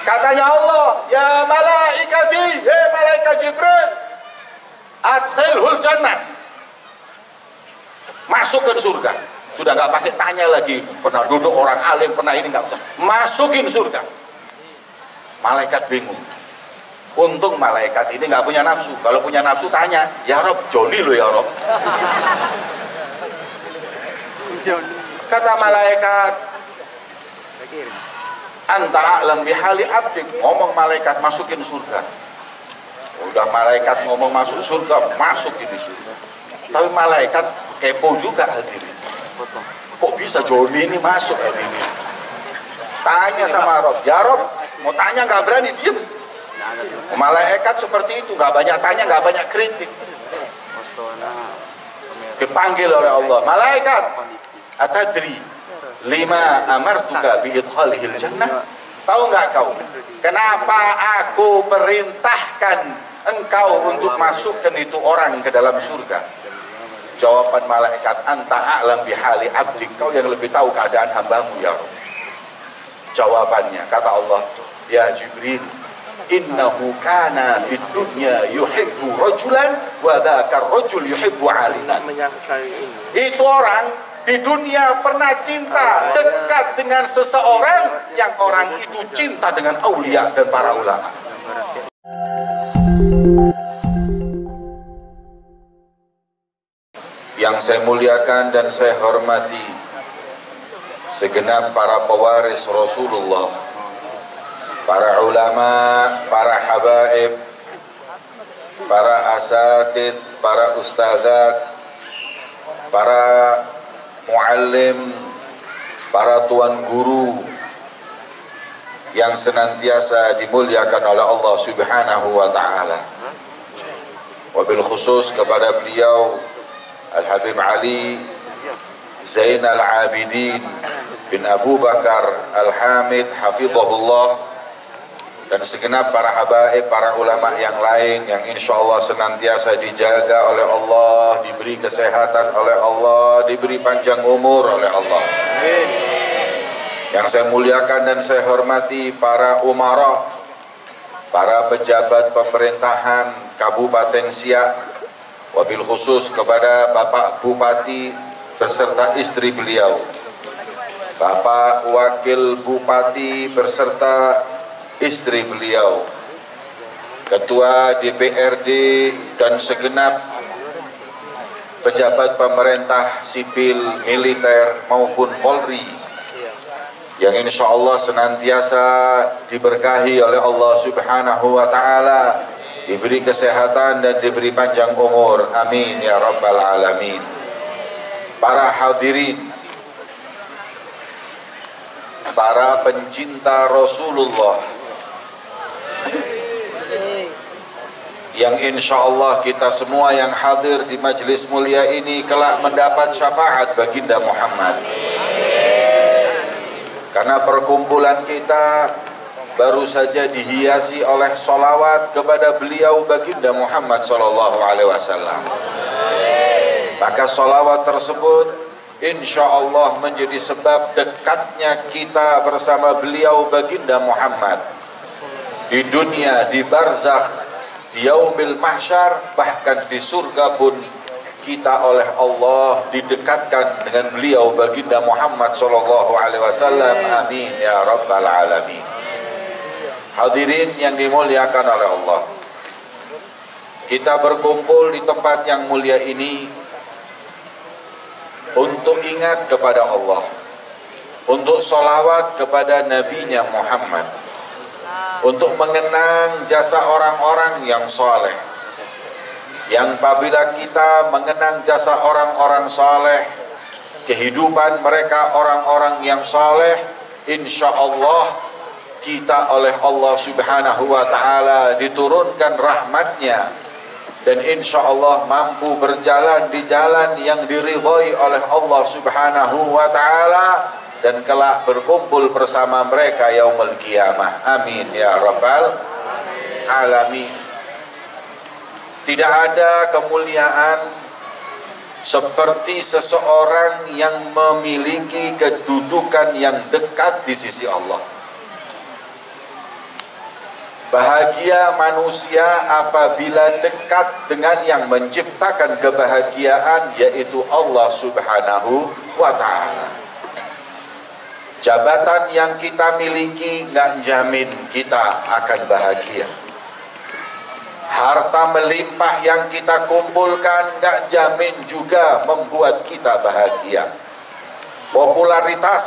Katanya Allah, ya malaikati, hei malaikat Jibril, adkhilhul jannah, masukkan surga. Sudah nggak pakai tanya lagi, pernah duduk orang alim, pernah ini, nggak usah, masukin surga. Malaikat bingung. Untung malaikat ini nggak punya nafsu. Kalau punya nafsu tanya, ya Rob, Joni lo ya Rob. Kata malaikat, anta a'lam bihali abdik. Ngomong malaikat, masukin surga. Udah malaikat ngomong masuk surga, masukin di surga. Tapi malaikat kepo juga hadirin. Kok bisa Joni ini masuk hadirin? Tanya sama Rob, ya Rob, mau tanya nggak berani, diem. Malaikat seperti itu, nggak banyak tanya, nggak banyak kritik. Dipanggil oleh Allah, malaikat, atadri lima amartuka biidkhalihil jannah. Tahu nggak kau kenapa aku perintahkan engkau untuk masukkan itu orang ke dalam surga? Jawaban malaikat, anta a'lam bihali abdik, kau yang lebih tahu keadaan hambamu ya Rabb. Jawabannya, kata Allah, ya Jibril, innahu kana fid dunya yuhibbu rajulan wa dzaka rajul yuhibbu alinan. Itu orang di dunia pernah cinta dekat dengan seseorang yang orang itu cinta dengan aulia dan para ulama. Yang saya muliakan dan saya hormati segenap para pewaris Rasulullah, para ulama, para habaib, para asatid, para ustadzat, para muallim, para tuan guru yang senantiasa dimuliakan oleh Allah Subhanahu wa taala. Wabil khusus kepada beliau Al-Habib Ali Zainal Abidin bin Abu Bakar Al-Hamid hafizahullah, dan segenap para habaib, para ulama yang lain yang insya Allah senantiasa dijaga oleh Allah, diberi kesehatan oleh Allah, diberi panjang umur oleh Allah. Yang saya muliakan dan saya hormati para umara, para pejabat pemerintahan Kabupaten Siak, wabil khusus kepada Bapak Bupati beserta istri beliau, Bapak Wakil Bupati beserta istri beliau, Ketua DPRD dan segenap pejabat pemerintah sipil, militer maupun Polri yang insya Allah senantiasa diberkahi oleh Allah Subhanahu wa ta'ala, diberi kesehatan dan diberi panjang umur, amin ya rabbal alamin. Para hadirin, para pencinta Rasulullah yang insya Allah kita semua yang hadir di majelis mulia ini kelak mendapat syafaat baginda Muhammad. Karena perkumpulan kita baru saja dihiasi oleh solawat kepada beliau baginda Muhammad SAW. Maka solawat tersebut insya Allah menjadi sebab dekatnya kita bersama beliau baginda Muhammad di dunia, di barzakh, di yaumil mahsyar, bahkan di surga pun kita oleh Allah didekatkan dengan beliau baginda Muhammad SAW. Amin ya rabbal alamin. Hadirin yang dimuliakan oleh Allah, kita berkumpul di tempat yang mulia ini untuk ingat kepada Allah, untuk sholawat kepada nabinya Muhammad, untuk mengenang jasa orang-orang yang soleh, yang apabila kita mengenang jasa orang-orang soleh, kehidupan mereka orang-orang yang soleh, insya Allah kita oleh Allah Subhanahu wa ta'ala diturunkan rahmatnya, dan insya Allah mampu berjalan di jalan yang diridhoi oleh Allah Subhanahu wa ta'ala, dan kelak berkumpul bersama mereka yaumul qiyamah. Amin ya rabbal alamin. Tidak ada kemuliaan seperti seseorang yang memiliki kedudukan yang dekat di sisi Allah. Bahagia manusia apabila dekat dengan yang menciptakan kebahagiaan, yaitu Allah Subhanahu wa ta'ala. Jabatan yang kita miliki nggak jamin kita akan bahagia. Harta melimpah yang kita kumpulkan nggak jamin juga membuat kita bahagia. Popularitas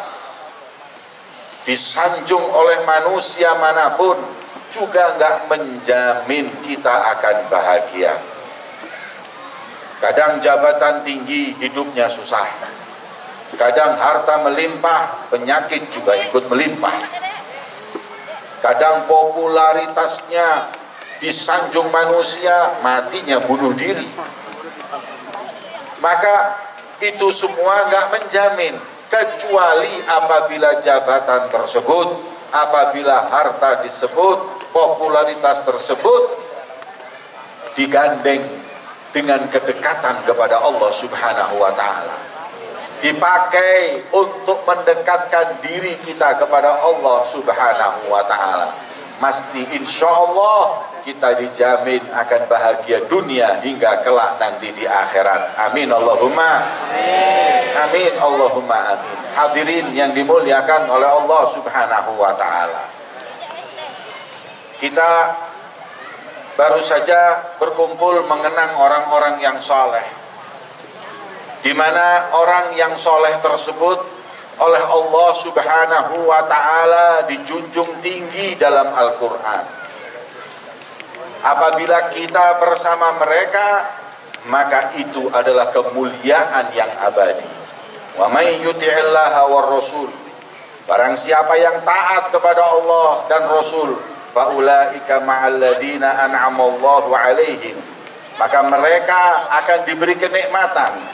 disanjung oleh manusia manapun juga nggak menjamin kita akan bahagia. Kadang jabatan tinggi hidupnya susah. Kadang harta melimpah, penyakit juga ikut melimpah. Kadang popularitasnya disanjung manusia, matinya bunuh diri. Maka itu semua nggak menjamin, kecuali apabila jabatan tersebut, apabila harta disebut, popularitas tersebut digandeng dengan kedekatan kepada Allah Subhanahu wa ta'ala, dipakai untuk mendekatkan diri kita kepada Allah Subhanahu wa ta'ala, mesti insya Allah kita dijamin akan bahagia dunia hingga kelak nanti di akhirat. Amin Allahumma amin. Amin Allahumma amin. Hadirin yang dimuliakan oleh Allah Subhanahu wa ta'ala, kita baru saja berkumpul mengenang orang-orang yang soleh, di mana orang yang soleh tersebut oleh Allah Subhanahu wa ta'ala dijunjung tinggi dalam Al-Quran. Apabila kita bersama mereka, maka itu adalah kemuliaan yang abadi. Wa may yuti'illaha war rasul, barang siapa yang taat kepada Allah dan Rasul, fa ulaika ma'al ladina an'amallahu alaihim, maka mereka akan diberi kenikmatan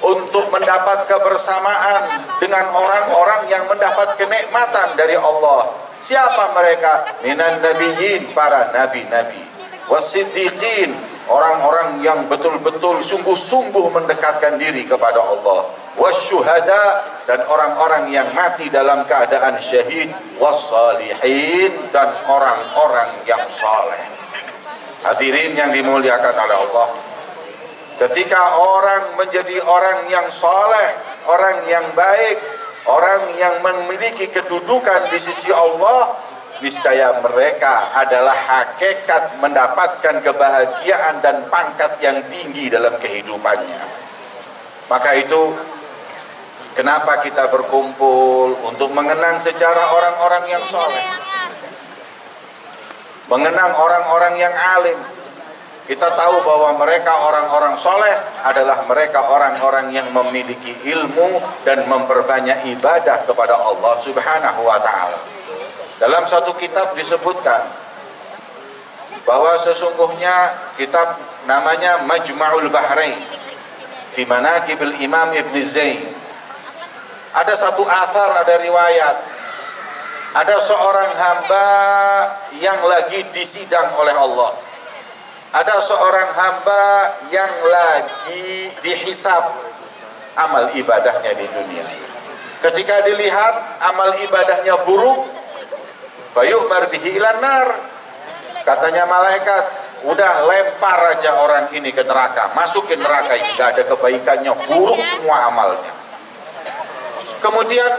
untuk mendapat kebersamaan dengan orang-orang yang mendapat kenikmatan dari Allah. Siapa mereka? Minan nabiyyin, para nabi-nabi, wasiddiqin, orang-orang yang betul-betul sungguh-sungguh mendekatkan diri kepada Allah, wasyuhada, dan orang-orang yang mati dalam keadaan syahid, wassalihin, dan orang-orang yang saleh. Hadirin yang dimuliakan oleh Allah, ketika orang menjadi orang yang saleh, orang yang baik, orang yang memiliki kedudukan di sisi Allah, niscaya mereka adalah hakikat mendapatkan kebahagiaan dan pangkat yang tinggi dalam kehidupannya. Maka itu kenapa kita berkumpul untuk mengenang sejarah orang-orang yang saleh, mengenang orang-orang yang alim. Kita tahu bahwa mereka orang-orang soleh adalah mereka orang-orang yang memiliki ilmu dan memperbanyak ibadah kepada Allah Subhanahu wa ta'ala. Dalam satu kitab disebutkan bahwa sesungguhnya kitab namanya Majma'ul Bahrain fi Manaqibil Imam Ibn Zain. Ada satu athar, ada riwayat, ada seorang hamba yang lagi disidang oleh Allah. Ada seorang hamba yang lagi dihisab amal ibadahnya di dunia. Ketika dilihat amal ibadahnya buruk, fayu'mar bihi ilan nar, katanya malaikat, udah lempar aja orang ini ke neraka, masukin neraka ini, gak ada kebaikannya, buruk semua amalnya. Kemudian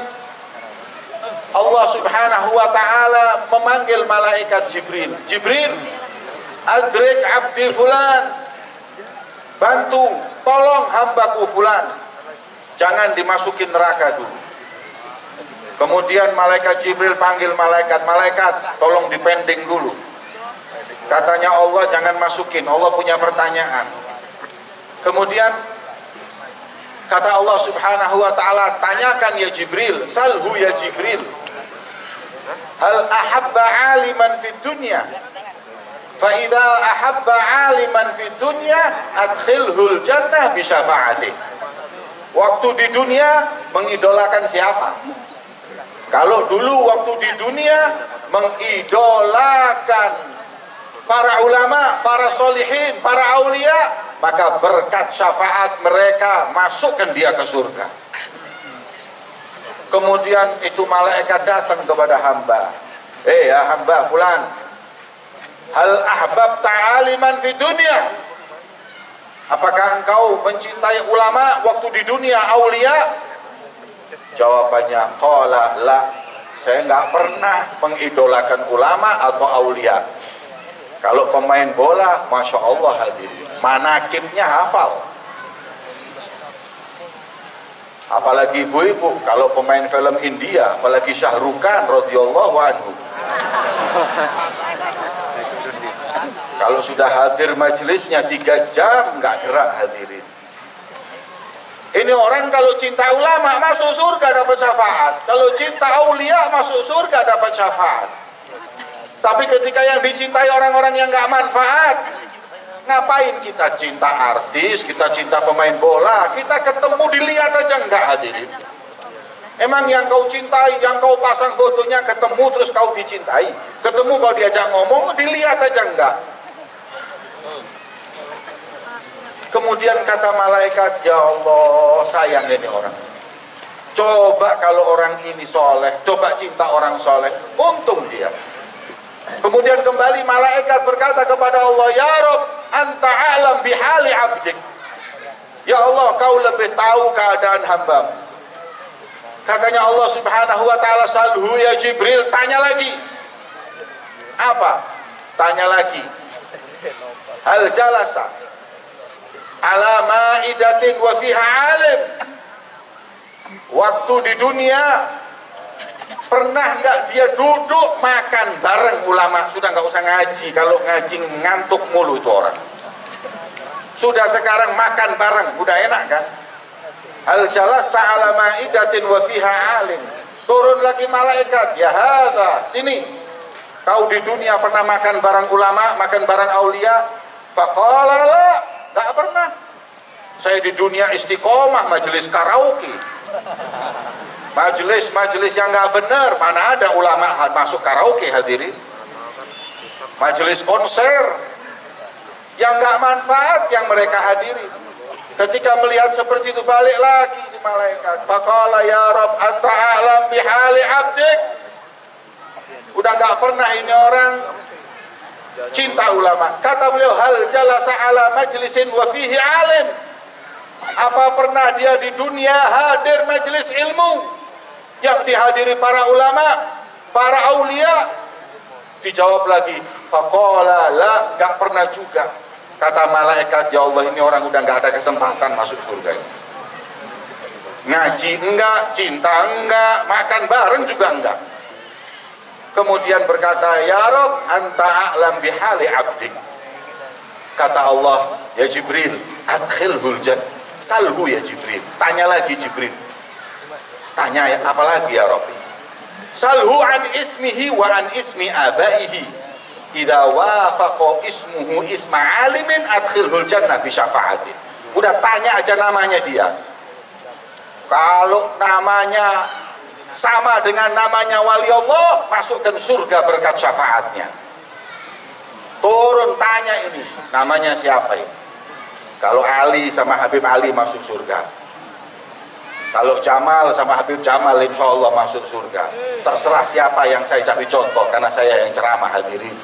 Allah Subhanahu wa ta'ala memanggil malaikat Jibril. Jibril, adrik abdi fulan, bantu, tolong hambaku fulan, jangan dimasukin neraka dulu. Kemudian malaikat Jibril panggil malaikat, tolong dipending dulu. Katanya Allah, jangan masukin, Allah punya pertanyaan. Kemudian kata Allah Subhanahu wa ta'ala, tanyakan ya Jibril, salhu ya Jibril, hal ahabba aliman fid dunya, fa idza ahabba aliman fid dunya adkhilhul jannah bi syafaatih. Waktu di dunia mengidolakan siapa? Kalau dulu waktu di dunia mengidolakan para ulama, para solihin, para aulia, maka berkat syafaat mereka masukkan dia ke surga. Kemudian itu malaikat datang kepada hamba, ya hamba fulan, Hal ahbab ta'aliman fi dunia. Apakah engkau mencintai ulama waktu di dunia, aulia? Jawabannya, qala la. Saya nggak pernah mengidolakan ulama atau aulia. Kalau pemain bola, masya Allah hadirin, manakibnya hafal. Apalagi ibu-ibu, kalau pemain film India, apalagi Shah Rukh Khan radhiyallahu anhu. Kalau sudah hadir majelisnya 3 jam nggak gerak hadirin. Ini orang kalau cinta ulama masuk surga dapat syafaat. Kalau cinta aulia masuk surga dapat syafaat. Tapi ketika yang dicintai orang-orang yang nggak manfaat, ngapain kita cinta artis, kita cinta pemain bola, kita ketemu dilihat aja enggak hadirin. Emang yang kau cintai, yang kau pasang fotonya ketemu terus kau dicintai, ketemu kau diajak ngomong, dilihat aja enggak. Kemudian kata malaikat, ya Allah sayang ini orang. Coba kalau orang ini soleh, coba cinta orang soleh, untung dia. Kemudian kembali malaikat berkata kepada Allah, ya Rabb, anta a'lam bihali abdik. Ya Allah, kau lebih tahu keadaan hambamu. Katanya Allah subhanahu wa ta'ala, salhu ya Jibril. Tanya lagi. Apa? Tanya lagi. Hal jalasa ala ma'idatin wa fiha alim. Waktu di dunia pernah nggak dia duduk makan bareng ulama? Sudah nggak usah ngaji, kalau ngaji ngantuk mulu itu orang. Sudah sekarang makan bareng, udah enak kan? Al jalas ta'ala ma'idatin wa fiha alim. Turun lagi malaikat, ya hadza, sini. Kau di dunia pernah makan bareng ulama, makan bareng aulia? Faqala la, nggak pernah. Saya di dunia istiqomah majelis karaoke. Majelis yang nggak benar, mana ada ulama masuk karaoke hadirin. Majelis konser yang nggak manfaat yang mereka hadiri. Ketika melihat seperti itu balik lagi di malaikat. Faqala ya Rabb anta a'lam bihali abdik. Udah nggak pernah ini orang cinta ulama. Kata beliau, hal jalasa ala majlisin wa fihi alim. Apa pernah dia di dunia hadir majelis ilmu yang dihadiri para ulama, para aulia? Dijawab lagi, faqala la, nggak pernah juga. Kata malaikat, ya Allah ini orang udah nggak ada kesempatan masuk surga ini. Ngaji enggak, cinta enggak, makan bareng juga enggak. Kemudian berkata, ya Rabb anta a'lam bihali abdik. Kata Allah, ya Jibril, adkhilhul jannah. Salhu ya Jibril. Tanya lagi Jibril. Tanya ya, apa lagi ya Rabb? Salhu an ismihi wa an ismi abaihi. Idza wafaqa ismuhu isma alimin adkhilhul jannah bi syafa'ati. Udah tanya aja namanya dia. Kalau namanya sama dengan namanya wali Allah, masukkan surga berkat syafaatnya. Turun tanya ini, namanya siapa ini? Kalau Ali sama Habib Ali masuk surga. Kalau Jamal sama Habib Jamal insya Allah masuk surga. Terserah siapa yang saya cari contoh, karena saya yang ceramah hadirin.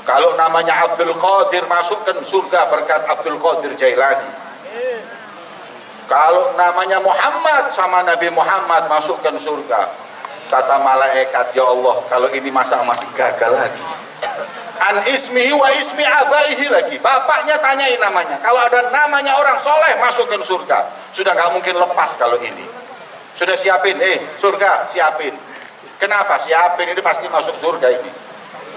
Kalau namanya Abdul Qadir, masukkan surga berkat Abdul Qadir Jailani. Kalau namanya Muhammad sama Nabi Muhammad, masukkan surga. Kata malaikat, ya Allah kalau ini masih gagal lagi. An ismihi wa ismi abaihi lagi. Bapaknya tanyain namanya. Kalau ada namanya orang soleh, masukkan surga. Sudah nggak mungkin lepas kalau ini. Sudah siapin, surga siapin. Kenapa siapin? Ini pasti masuk surga ini.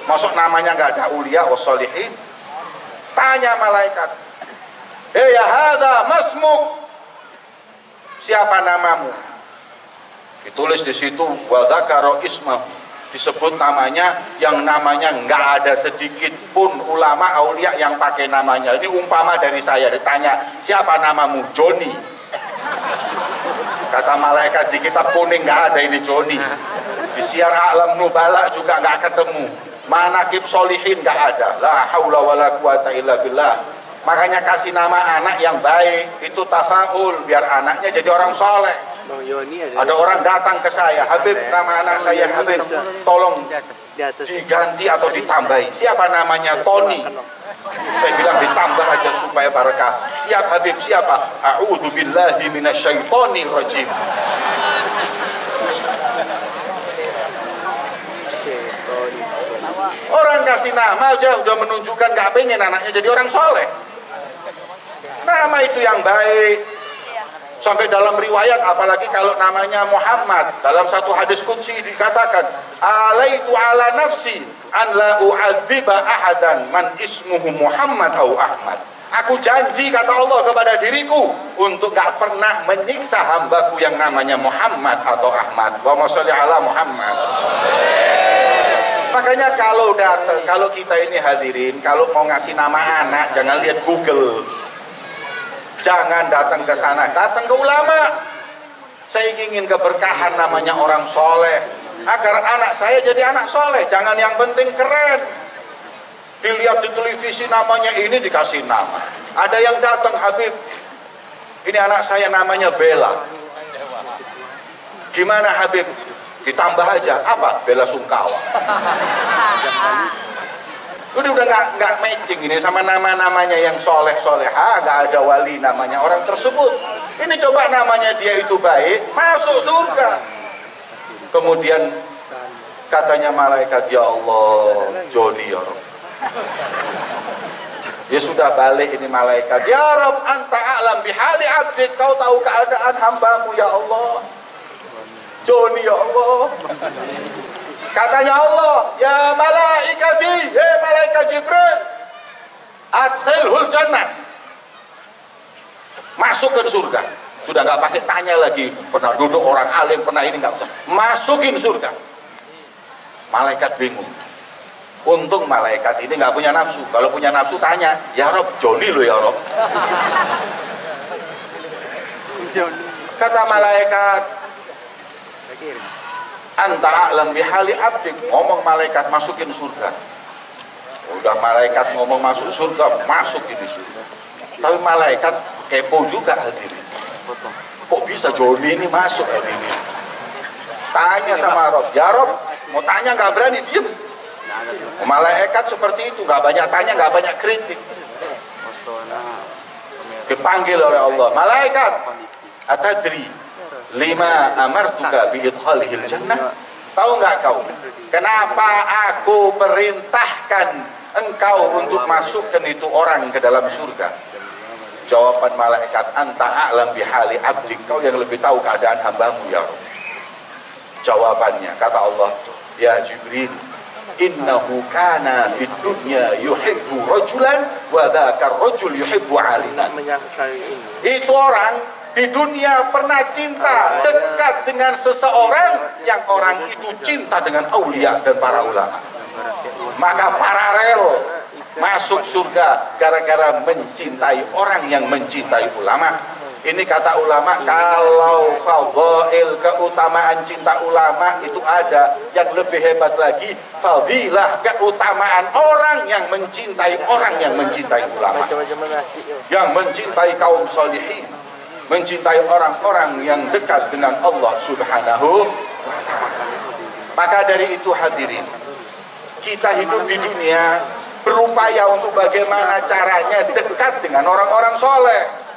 Masuk namanya nggak ada ulia wassolihin. Tanya malaikat, ya hadza masmuk. Siapa namamu? Ditulis di situ wa dzakara ismahu. Disebut namanya, yang namanya nggak ada sedikit pun ulama aulia yang pakai namanya. Ini umpama dari saya ditanya, siapa namamu? Joni. Kata malaikat, di kitab kuning nggak ada ini Joni. Di siar alam nubala juga nggak ketemu. Manakib solihin nggak ada. La haula wala quwata illa billah. Makanya kasih nama anak yang baik, itu tafaul, biar anaknya jadi orang soleh. Ada orang datang ke saya, Habib, nama anak saya Habib, tolong diganti atau ditambahi. Siapa namanya? Tony. Saya bilang ditambah aja supaya barakah. Siap Habib, siapa? A'udzubillahi minasyaitonir rajim. Orang kasih nama aja udah menunjukkan gak pengen anaknya jadi orang soleh. Nama itu yang baik. Sampai dalam riwayat, apalagi kalau namanya Muhammad, dalam satu hadis qudsi dikatakan, alaitu ala nafsi an la u'adziba ahadan man ismuhu Muhammad au Ahmad. Aku janji, kata Allah, kepada diriku untuk gak pernah menyiksa hambaku yang namanya Muhammad atau Ahmad. Allahumma sholli ala Muhammad. Makanya kalau kita ini hadirin, kalau mau ngasih nama anak, jangan lihat Google. Jangan datang ke sana, datang ke ulama. Saya ingin keberkahan namanya orang soleh, agar anak saya jadi anak soleh. Jangan yang penting keren. Dilihat di televisi namanya ini, dikasih nama. Ada yang datang, Habib, ini anak saya namanya Bella. Gimana Habib? Ditambah aja, apa? Bella Sungkawa. Udah nggak matching ini sama nama-namanya yang soleh-soleha, nggak ada wali namanya orang tersebut. Ini coba namanya dia itu baik, masuk surga. Kemudian katanya malaikat, ya Allah, Joni ya Rob. Ya sudah balik ini malaikat, ya Rob, anta a'lam bihali abdik, kau tahu keadaan hambamu ya Allah. Joni ya Allah. Katanya Allah, ya malaikati, malaikat Jibril, adkhilhul jannah, masukkan surga. Sudah nggak pakai tanya lagi, pernah duduk orang alim, pernah ini, nggak usah, masukin surga. Malaikat bingung. Untung malaikat ini nggak punya nafsu. Kalau punya nafsu tanya, ya Rob, Joni lo ya Rob. Kata malaikat, anta a'lam bihali abdik, ngomong malaikat, masukin surga. Udah malaikat ngomong masuk surga, masuk ini surga. Tapi malaikat kepo juga hadirin. Kok bisa Joni ini masuk hadirin? Tanya sama Rob, ya Rob, mau tanya nggak berani, diem. Malaikat seperti itu, nggak banyak tanya, nggak banyak kritik. Dipanggil oleh Allah, malaikat, atadri lima amartuka bi idkhalihil jannah. Tahu nggak kau kenapa aku perintahkan engkau untuk masukkan itu orang ke dalam surga? Jawaban malaikat, anta a'lam bihali abdik, kau yang lebih tahu keadaan hambamu ya Rabb. Jawabannya, kata Allah, ya Jibril, innahu kana fid dunya yuhibbu rajulan wa dzakar rajul yuhibbu alinan. Itu orang di dunia pernah cinta dekat dengan seseorang yang orang itu cinta dengan aulia dan para ulama. Maka paralel masuk surga gara-gara mencintai orang yang mencintai ulama. Ini kata ulama, kalau fadhail, keutamaan cinta ulama itu ada, yang lebih hebat lagi fadilah, keutamaan orang yang mencintai orang yang mencintai ulama, yang mencintai kaum sholihin, mencintai orang-orang yang dekat dengan Allah Subhanahu wa ta'ala. Maka dari itu hadirin, kita hidup di dunia berupaya untuk bagaimana caranya dekat dengan orang-orang soleh.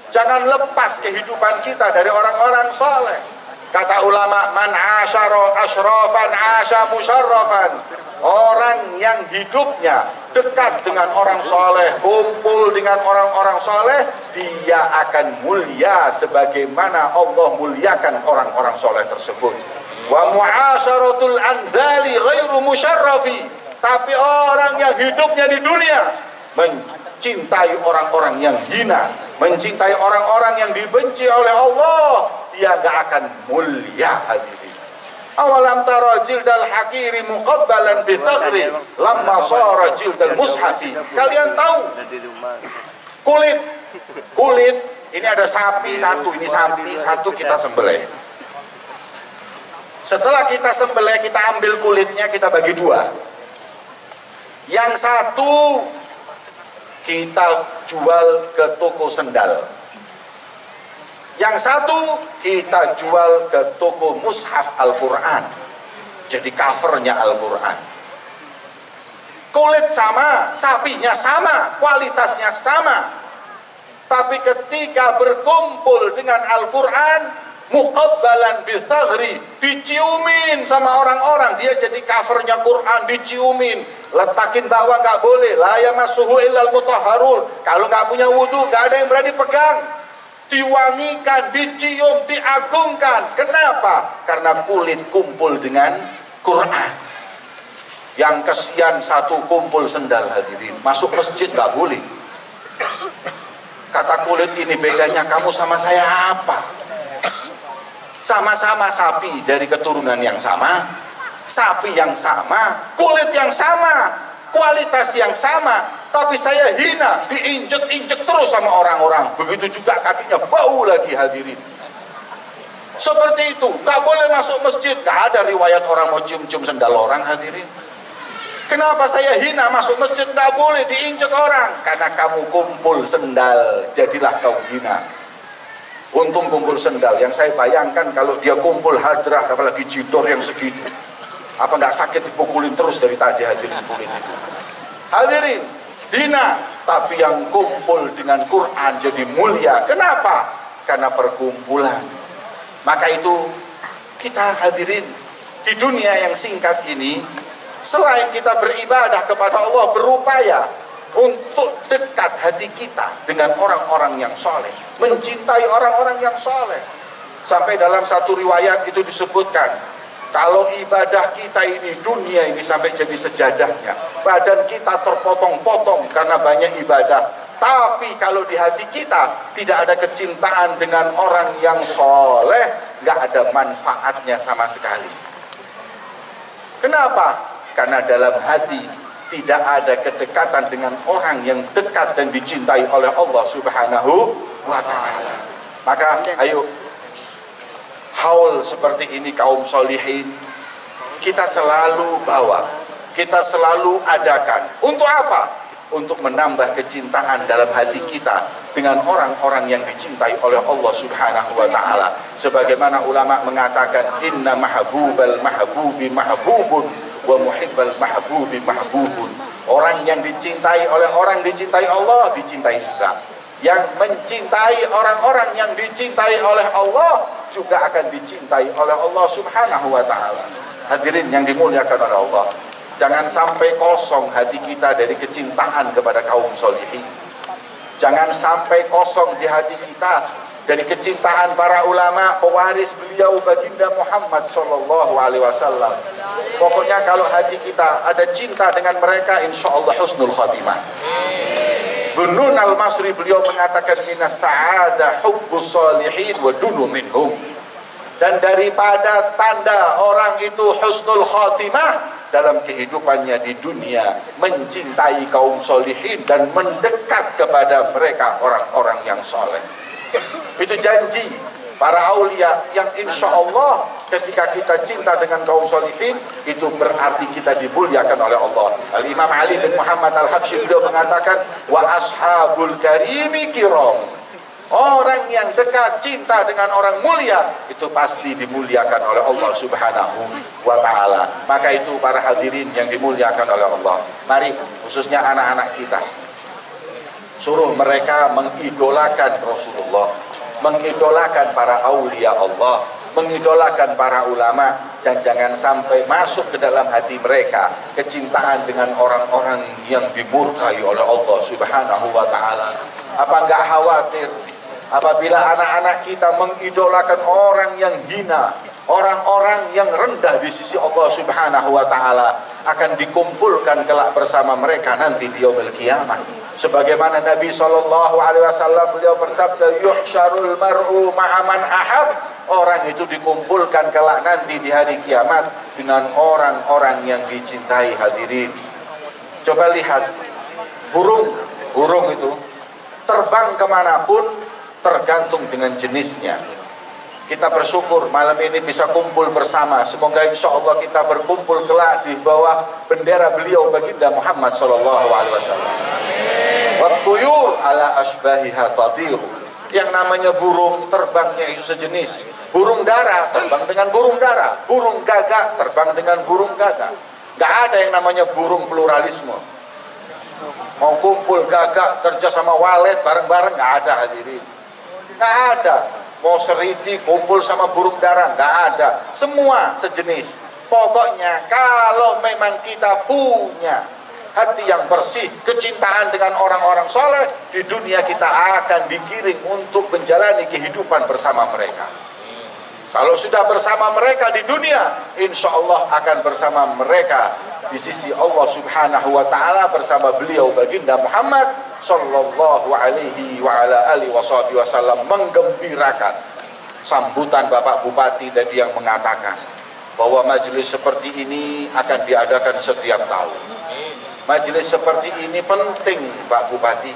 Jangan lepas kehidupan kita dari orang-orang soleh. Kata ulama, man asyara asyrafan asya musyarrafan. Orang yang hidupnya dekat dengan orang soleh, kumpul dengan orang-orang soleh, dia akan mulia sebagaimana Allah muliakan orang-orang soleh tersebut. Wa mu'asyaratul anzali ghairu musyarrafi. Tapi orang yang hidupnya di dunia mencintai orang-orang yang hina, mencintai orang-orang yang dibenci oleh Allah, dia gak akan mulia hadirin. Awalam tara jildal hakiri muqabbalan bithagri lamma sara jildal mushafi. Kalian tahu kulit ini ada sapi satu, ini sapi satu kita sembelih. Setelah kita sembelih, kita ambil kulitnya, kita bagi dua. Yang satu kita jual ke toko sendal, Yang satu kita jual ke toko mushaf Al-Quran, jadi covernya Al-Quran. Kulit sama, sapinya sama, kualitasnya sama, tapi ketika berkumpul dengan Al-Quran, muqabbalan bithaghri, diciumin sama orang-orang, dia jadi covernya Quran, diciumin. Letakin bawah nggak boleh, la yamassuhu illal mutahharun. Kalau nggak punya wudu, nggak ada yang berani pegang. Diwangikan, dicium, diagungkan. Kenapa? Karena kulit kumpul dengan Quran. Yang kesian satu kumpul sendal, hadirin, masuk masjid nggak boleh. Kata kulit ini, bedanya kamu sama saya apa? Sama-sama sapi dari keturunan yang sama, sapi yang sama, kulit yang sama, kualitas yang sama, tapi saya hina, diinjek-injek terus sama orang-orang. Begitu juga kakinya bau lagi, hadirin. Seperti itu, nggak boleh masuk masjid. Nggak ada riwayat orang mau cium-cium sendal orang, hadirin. Kenapa saya hina masuk masjid? Nggak boleh, diinjek orang. Karena kamu kumpul sendal, jadilah kau hina. Untung kumpul sendal. Yang saya bayangkan kalau dia kumpul hadrah, apalagi jidor yang segitu, apa nggak sakit dipukulin terus dari tadi, hadirin, kulit itu. Hadirin, hina. Tapi yang kumpul dengan Quran jadi mulia. Kenapa? Karena perkumpulan. Maka itu kita, hadirin, di dunia yang singkat ini, selain kita beribadah kepada Allah, berupaya untuk dekat hati kita dengan orang-orang yang soleh, mencintai orang-orang yang soleh. Sampai dalam satu riwayat itu disebutkan, kalau ibadah kita ini, dunia ini sampai jadi sejadahnya, badan kita terpotong-potong karena banyak ibadah, tapi kalau di hati kita tidak ada kecintaan dengan orang yang soleh, nggak ada manfaatnya sama sekali. Kenapa? Karena dalam hati tidak ada kedekatan dengan orang yang dekat dan dicintai oleh Allah Subhanahu wa ta'ala. Maka ayo, haul seperti ini kaum solihin kita selalu bawa, kita selalu adakan. Untuk apa? Untuk menambah kecintaan dalam hati kita dengan orang-orang yang dicintai oleh Allah Subhanahu wa ta'ala. Sebagaimana ulama mengatakan, inna mahbubal mahbubi mahbubun wa muhibbal mahbubi mahbubun. Orang yang dicintai oleh orang dicintai Allah, dicintai juga. Yang mencintai orang-orang yang dicintai oleh Allah juga akan dicintai oleh Allah Subhanahu wa ta'ala. Hadirin yang dimuliakan oleh Allah, jangan sampai kosong hati kita dari kecintaan kepada kaum solihin. Jangan sampai kosong di hati kita dari kecintaan para ulama pewaris beliau baginda Muhammad sallallahu alaihi wasallam. Pokoknya kalau hati kita ada cinta dengan mereka, insya Allah husnul khatimah. Dhunnun al-Masri beliau mengatakan, minas sa'adah hubbus salihin wa dunu minhum. Dan daripada tanda orang itu husnul khatimah dalam kehidupannya di dunia, mencintai kaum solihin dan mendekat kepada mereka orang-orang yang soleh. Itu janji para aulia yang insya Allah ketika kita cinta dengan kaum solihin, itu berarti kita dimuliakan oleh Allah. Al-Imam Ali bin Muhammad Al-Habsyi beliau mengatakan, wa ashabul karimi kiram. Orang yang dekat cinta dengan orang mulia itu pasti dimuliakan oleh Allah Subhanahu wa ta'ala. Maka itu para hadirin yang dimuliakan oleh Allah, mari khususnya anak-anak kita, suruh mereka mengidolakan Rasulullah, mengidolakan para aulia Allah, mengidolakan para ulama. Dan jangan sampai masuk ke dalam hati mereka kecintaan dengan orang-orang yang dimurkai oleh Allah Subhanahu wa ta'ala. Apa enggak khawatir apabila anak-anak kita mengidolakan orang yang hina, orang-orang yang rendah di sisi Allah Subhanahu wa ta'ala, akan dikumpulkan kelak bersama mereka nanti di yaumil qiyamah. Sebagaimana Nabi SAW beliau bersabda, yuhsyarul mar'u ma'aman ahab. Orang itu dikumpulkan kelak nanti di hari kiamat dengan orang-orang yang dicintai. Hadirin, coba lihat burung itu terbang kemanapun tergantung dengan jenisnya. Kita bersyukur malam ini bisa kumpul bersama. Semoga insya Allah kita berkumpul kelak di bawah bendera beliau baginda Muhammad sallallahu alaihi wasallam. Wat tuyur ala asbahiha tatiru. Yang namanya burung terbangnya itu sejenis. Burung dara terbang dengan burung dara, burung gagak terbang dengan burung gagak. Gak ada yang namanya burung pluralisme. Mau kumpul gagak kerja sama walet bareng-bareng, gak ada hadirin. Gak ada. Mau seriti kumpul sama burung dara, gak ada. Semua sejenis. Pokoknya kalau memang kita punya hati yang bersih, kecintaan dengan orang-orang soleh, di dunia kita akan digiring untuk menjalani kehidupan bersama mereka. Kalau sudah bersama mereka di dunia, insya Allah akan bersama mereka di sisi Allah Subhanahu wa Ta'ala, bersama beliau baginda Muhammad sallallahu alaihi wa ala alihi wasallam, menggembirakan sambutan Bapak Bupati tadi yang mengatakan bahwa majelis seperti ini akan diadakan setiap tahun. Majelis seperti ini penting, Pak Bupati,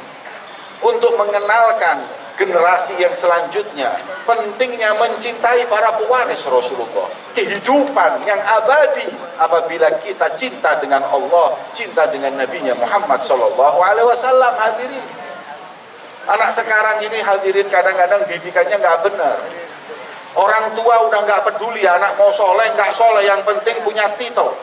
untuk mengenalkan generasi yang selanjutnya pentingnya mencintai para pewaris Rasulullah, kehidupan yang abadi apabila kita cinta dengan Allah, cinta dengan Nabinya Muhammad sallallahu alaihi wasallam. Hadirin, anak sekarang ini hadirin kadang-kadang didikannya nggak benar. Orang tua udah nggak peduli anak mau soleh nggak soleh, yang penting punya titel.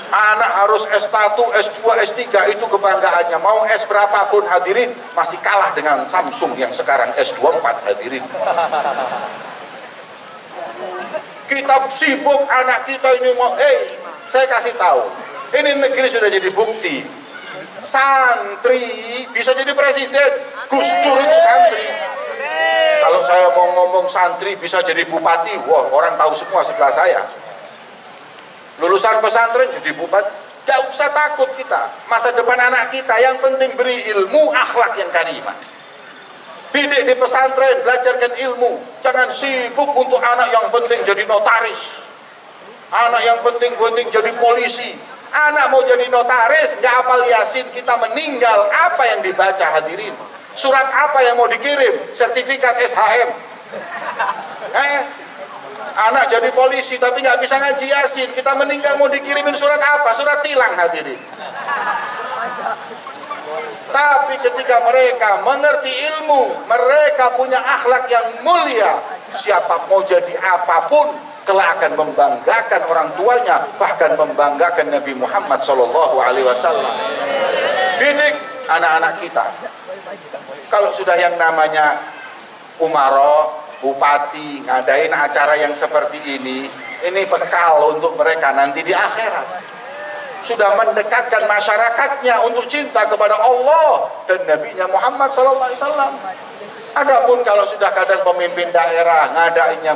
Anak harus S1, S2, S3, itu kebanggaannya. Mau S berapapun hadirin, masih kalah dengan Samsung yang sekarang S24 hadirin. Kita sibuk, anak kita ini mau, saya kasih tahu, ini negeri sudah jadi bukti. Santri bisa jadi presiden. Gus Dur itu santri. Kalau saya mau ngomong santri bisa jadi bupati, wah orang tahu semua sebelah saya. Lulusan pesantren jadi bupati, gak usah takut kita. Masa depan anak kita yang penting beri ilmu, akhlak yang karimah. Didik di pesantren, belajarkan ilmu. Jangan sibuk untuk anak yang penting jadi notaris, anak yang penting jadi polisi. Anak mau jadi notaris, gak hafal Yasin, kita meninggal, apa yang dibaca hadirin? Surat apa yang mau dikirim? Sertifikat SHM. Anak jadi polisi tapi nggak bisa ngaji Yasin, kita meninggal mau dikirimin surat apa? Surat tilang hadirin. Tapi ketika mereka mengerti ilmu, mereka punya akhlak yang mulia, siapa mau jadi apapun kelak akan membanggakan orang tuanya, bahkan membanggakan Nabi Muhammad sallallahu alaihi wasallam. Didik anak-anak kita. Kalau sudah yang namanya umaro, bupati ngadain acara yang seperti ini bekal untuk mereka nanti di akhirat. Sudah mendekatkan masyarakatnya untuk cinta kepada Allah dan Nabinya Muhammad SAW. Adapun kalau sudah kadang pemimpin daerah ngadainnya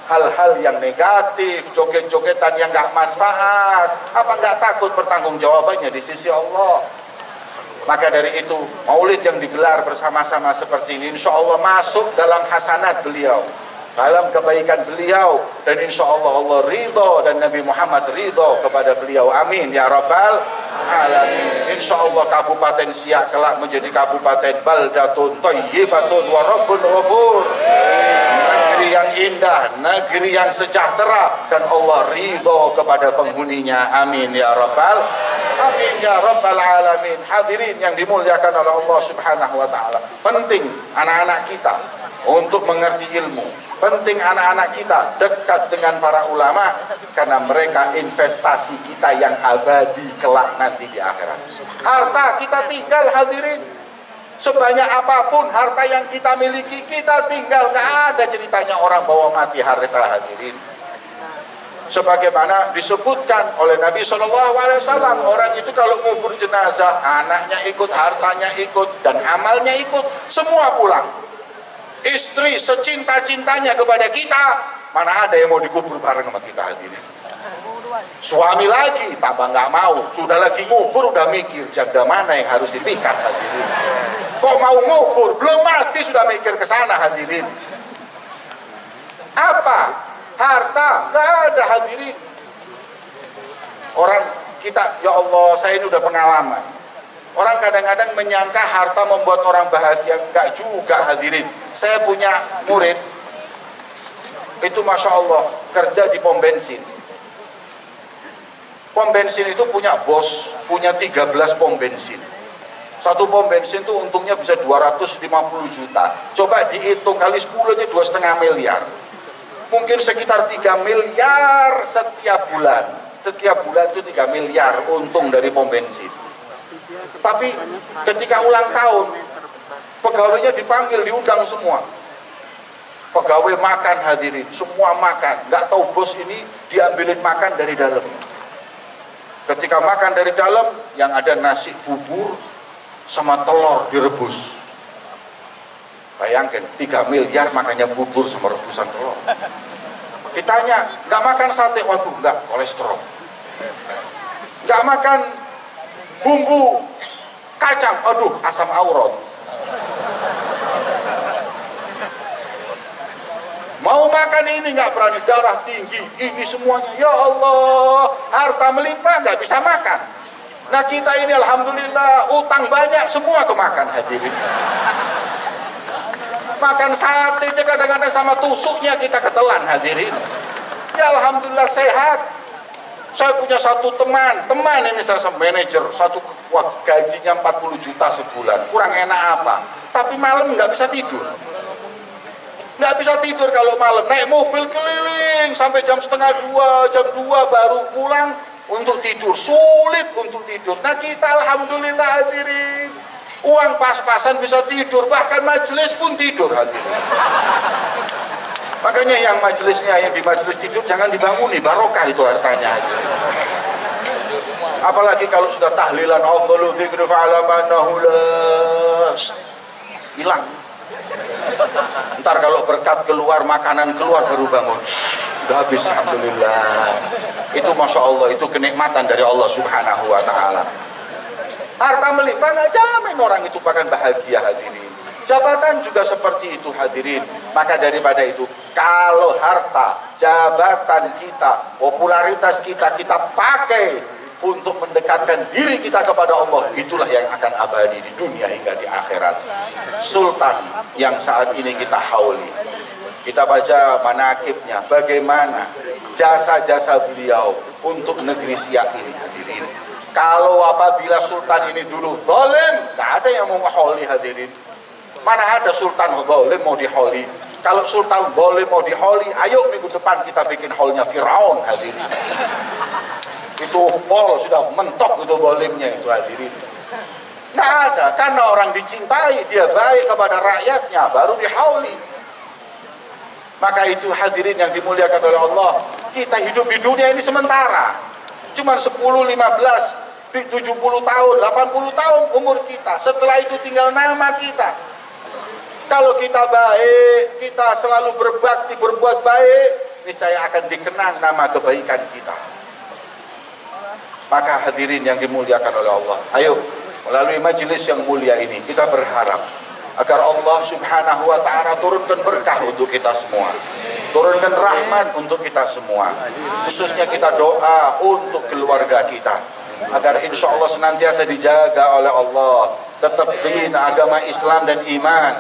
hal-hal yang negatif, joget-jogetan yang nggak manfaat, apa nggak takut pertanggungjawabannya di sisi Allah? Maka dari itu maulid yang digelar bersama-sama seperti ini insya Allah masuk dalam hasanat beliau, dalam kebaikan beliau, dan insya Allah Allah ridho dan Nabi Muhammad ridho kepada beliau. Amin ya rabbal alamin. Insya Allah Kabupaten Siak kelak menjadi kabupaten baldatun thayyibatun wa rabbun ghafur, negeri yang indah, negeri yang sejahtera, dan Allah ridho kepada penghuninya. Amin ya rabbal amin ya rabbal alamin. Hadirin yang dimuliakan oleh Allah Subhanahu wa taala, penting anak-anak kita untuk mengerti ilmu. Penting anak-anak kita dekat dengan para ulama, karena mereka investasi kita yang abadi kelak nanti di akhirat. Harta kita tinggal hadirin, sebanyak apapun harta yang kita miliki kita tinggal, gak ada ceritanya orang bawa mati harta hadirin. Sebagaimana disebutkan oleh Nabi SAW, orang itu kalau ngubur jenazah, anaknya ikut, hartanya ikut, dan amalnya ikut, semua pulang. Istri secinta-cintanya kepada kita, mana ada yang mau dikubur bareng sama kita hadirin. Suami lagi tambah nggak mau, sudah lagi ngubur udah mikir janda mana yang harus dipikat hadirin. Kok mau ngubur belum mati sudah mikir ke sana hadirin. Apa? Harta nggak ada hadirin. Orang kita, ya Allah, saya ini udah pengalaman. Orang kadang-kadang menyangka harta membuat orang bahagia, enggak juga hadirin. Saya punya murid, itu Masya Allah, kerja di pom bensin. Pom bensin itu punya bos, punya 13 pom bensin. Satu pom bensin itu untungnya bisa 250 juta. Coba dihitung kali 10 aja 2,5 miliar. Mungkin sekitar 3 miliar setiap bulan. Setiap bulan itu 3 miliar untung dari pom bensin. Tapi ketika ulang tahun, pegawainya dipanggil, diundang semua. Pegawai makan, hadirin, semua makan. Nggak tahu bos ini diambilin makan dari dalam. Ketika makan dari dalam, yang ada nasi bubur sama telur direbus. Bayangkan 3 miliar makanya bubur sama rebusan telur. Ditanya, nggak makan sate? Waduh, nggak, kolesterol. Nggak makan bumbu kacang? Aduh, asam aurat. Mau makan ini nggak berani, darah tinggi, ini semuanya. Ya Allah, harta melimpah nggak bisa makan. Nah kita ini alhamdulillah utang banyak, semua kemakan, hadirin. Makan sate aja kadang-kadang sama tusuknya kita ketelan, hadirin. Ya alhamdulillah sehat. Saya punya satu teman ini saya manajer, gajinya 40 juta sebulan, kurang enak apa? Tapi malam nggak bisa tidur. Nggak bisa tidur kalau malam, naik mobil keliling sampai jam 1:30, jam 2 baru pulang untuk tidur, sulit untuk tidur. Nah kita alhamdulillah hadirin, uang pas-pasan bisa tidur, bahkan majelis pun tidur, hadirin. Makanya yang majelisnya, yang di majelis tidur jangan dibanguni, barokah itu hartanya, hadirin. Apalagi kalau sudah tahlilan afdalu dzikri fa'lam annahu la hilang. Ntar kalau berkat keluar, makanan keluar baru bangun, udah habis, alhamdulillah. Itu masya Allah, itu kenikmatan dari Allah Subhanahu wa Ta'ala. Harta melimpah nggak jamin orang itu akan bahagia, hadirin. Jabatan juga seperti itu, hadirin. Maka daripada itu, kalau harta, jabatan kita, popularitas kita pakai untuk mendekatkan diri kita kepada Allah, itulah yang akan abadi di dunia hingga di akhirat. Sultan yang saat ini kita hauli, kita baca manakibnya, bagaimana jasa-jasa beliau untuk negeri Siak ini, hadirin. Kalau apabila sultan ini dulu zalim, nggak ada yang mau hauli, hadirin. Mana ada sultan zalim mau dihauli? Kalau sultan zalim mau dihauli, ayo minggu depan kita bikin haulnya Firaun, hadirin. Itu pol sudah mentok itu zalimnya itu, hadirin. Nggak ada, karena orang dicintai, dia baik kepada rakyatnya, baru dihauli. Maka itu hadirin yang dimuliakan oleh Allah, kita hidup di dunia ini sementara, cuma 10, 15, 70 tahun, 80 tahun umur kita. Setelah itu tinggal nama kita. Kalau kita baik, kita selalu berbakti, berbuat baik, niscaya akan dikenang nama kebaikan kita. Maka hadirin yang dimuliakan oleh Allah, ayo melalui majelis yang mulia ini kita berharap agar Allah Subhanahu wa Ta'ala turunkan berkah untuk kita semua, turunkan rahmat untuk kita semua. Khususnya kita doa untuk keluarga kita, agar insya Allah senantiasa dijaga oleh Allah, tetap din agama Islam dan iman,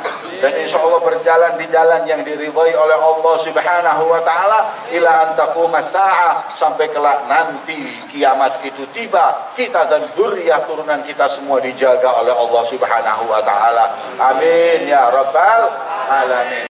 dan insya Allah berjalan di jalan yang diridhai oleh Allah Subhanahu wa Ta'ala ila an taquma sa'ah, sampai kelak nanti kiamat itu tiba, kita dan dzurriyyah turunan kita semua dijaga oleh Allah Subhanahu wa Ta'ala. Amin ya rabbal alamin.